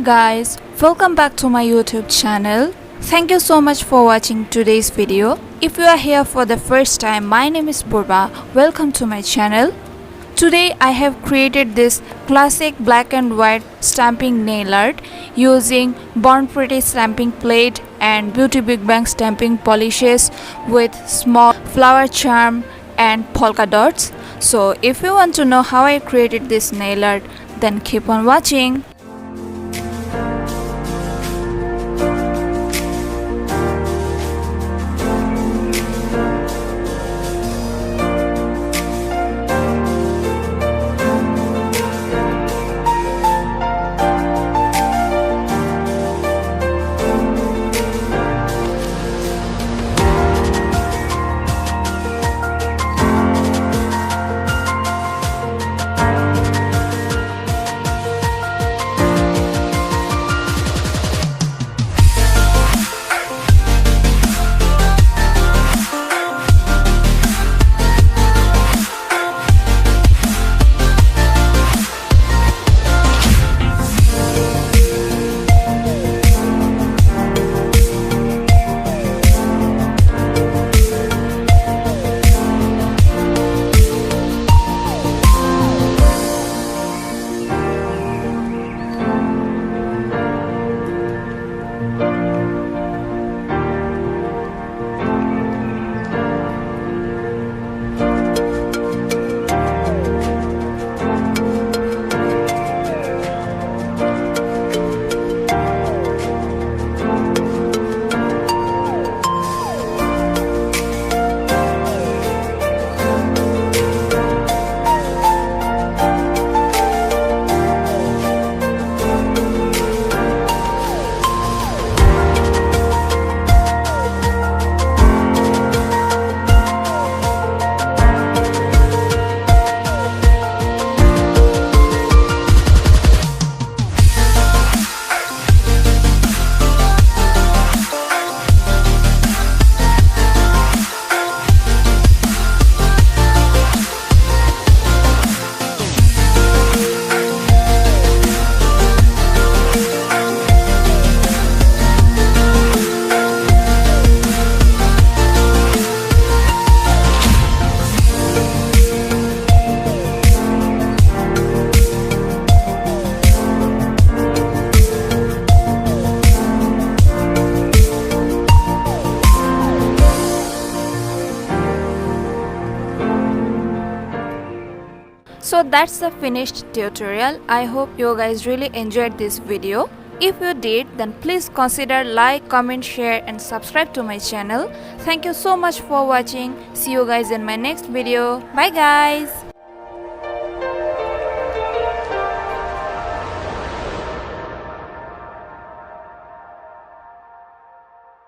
guys, welcome back to my YouTube channel. Thank you so much for watching today's video. If you are here for the first time, my name is Purva. Welcome to my channel. Today I have created this classic black and white stamping nail art using Born Pretty stamping plate and Beautybigbang stamping polishes with small flower charm and polka dots. So if you want to know how I created this nail art, then keep on watching. So that's the finished tutorial. I hope you guys really enjoyed this video. If you did, then please consider like, comment, share and subscribe to my channel. Thank you so much for watching. See you guys in my next video. Bye guys.